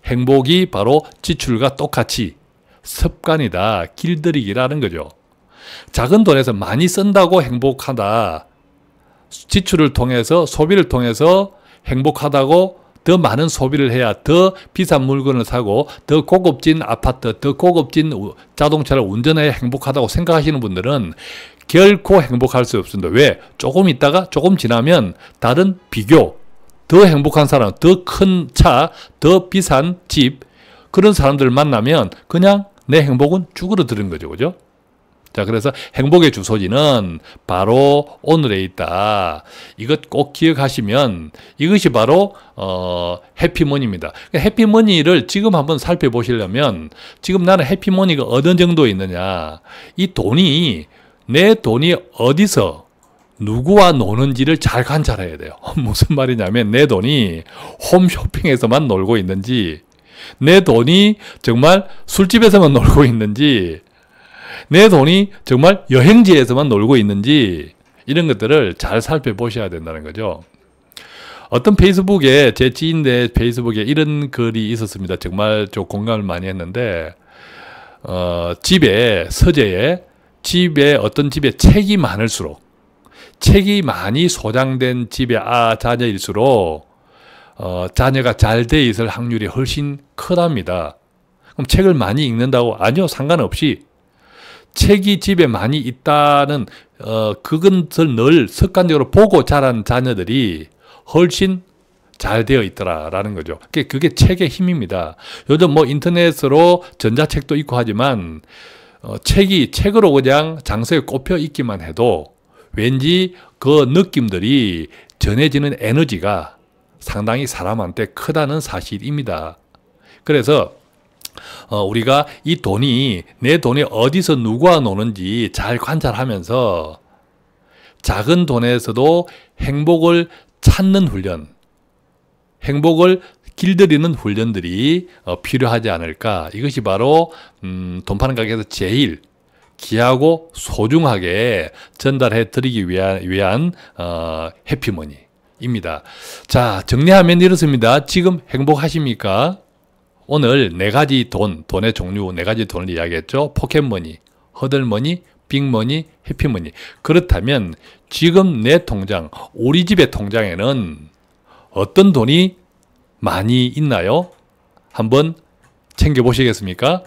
행복이 바로 지출과 똑같이 습관이다. 길들이기라는 거죠. 작은 돈에서 많이 쓴다고 행복하다. 지출을 통해서 소비를 통해서 행복하다고 더 많은 소비를 해야 더 비싼 물건을 사고 더 고급진 아파트, 더 고급진 자동차를 운전해야 행복하다고 생각하시는 분들은 결코 행복할 수 없습니다. 왜? 조금 있다가 조금 지나면 다른 비교, 더 행복한 사람, 더 큰 차, 더 비싼 집 그런 사람들을 만나면 그냥 내 행복은 쭈그러드는 거죠. 그죠? 자, 그래서 행복의 주소지는 바로 오늘에 있다. 이것 꼭 기억하시면 이것이 바로 해피머니입니다. 해피머니를 지금 한번 살펴보시려면 지금 나는 해피머니가 어느 정도에 있느냐. 이 돈이 내 돈이 어디서 누구와 노는지를 잘 관찰해야 돼요. 무슨 말이냐면 내 돈이 홈쇼핑에서만 놀고 있는지 내 돈이 정말 술집에서만 놀고 있는지 내 돈이 정말 여행지에서만 놀고 있는지 이런 것들을 잘 살펴보셔야 된다는 거죠. 어떤 페이스북에 제 지인의 페이스북에 이런 글이 있었습니다. 정말 좀 공감을 많이 했는데 집에 서재에 어떤 집에 책이 많을수록 책이 많이 소장된 집의 자녀일수록 자녀가 잘 돼 있을 확률이 훨씬 크답니다. 그럼 책을 많이 읽는다고? 아니요, 상관없이 책이 집에 많이 있다는 그것을 늘 습관적으로 보고 자란 자녀들이 훨씬 잘 되어 있더라라는 거죠. 그게 책의 힘입니다. 요즘 뭐 인터넷으로 전자책도 있고 하지만 책으로 그냥 장소에 꼽혀 있기만 해도 왠지 그 느낌들이 전해지는 에너지가 상당히 사람한테 크다는 사실입니다. 그래서 우리가 이 돈이, 내 돈이 어디서 누구와 노는지 잘 관찰하면서 작은 돈에서도 행복을 찾는 훈련, 행복을 길들이는 훈련들이 필요하지 않을까. 이것이 바로 돈 파는 가게에서 제일 귀하고 소중하게 전달해 드리기 위한 해피머니입니다. 자, 정리하면 이렇습니다. 지금 행복하십니까? 오늘 4가지 돈의 종류 4가지 돈을 이야기했죠. 포켓머니, 허들머니, 빅머니, 해피머니. 그렇다면 지금 내 통장, 우리 집의 통장에는 어떤 돈이 많이 있나요? 한번 챙겨보시겠습니까?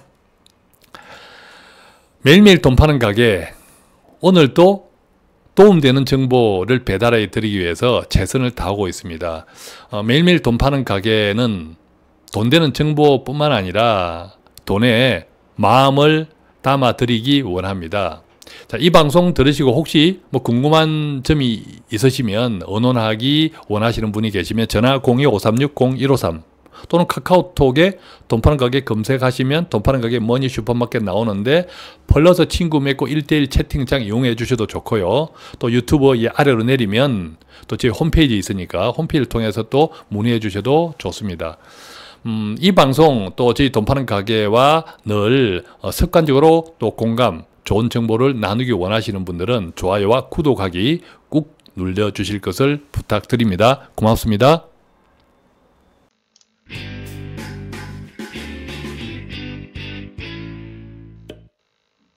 매일매일 돈 파는 가게, 오늘도 도움되는 정보를 배달해 드리기 위해서 최선을 다하고 있습니다. 매일매일 돈 파는 가게는 돈 되는 정보뿐만 아니라 돈에 마음을 담아 드리기 원합니다. 자, 이 방송 들으시고 혹시 뭐 궁금한 점이 있으시면 의논하기 원하시는 분이 계시면 전화 02-5360-153 또는 카카오톡에 돈 파는 가게 검색하시면 돈 파는 가게 머니 슈퍼마켓 나오는데 플러스 친구 맺고 1:1 채팅창 이용해 주셔도 좋고요. 또 유튜브 이 아래로 내리면 또 제 홈페이지 있으니까 홈페이지를 통해서 또 문의해 주셔도 좋습니다. 이 방송 또 저희 돈 파는 가게와 늘 습관적으로 또 공감, 좋은 정보를 나누기 원하시는 분들은 좋아요와 구독하기 꾹 눌러주실 것을 부탁드립니다. 고맙습니다.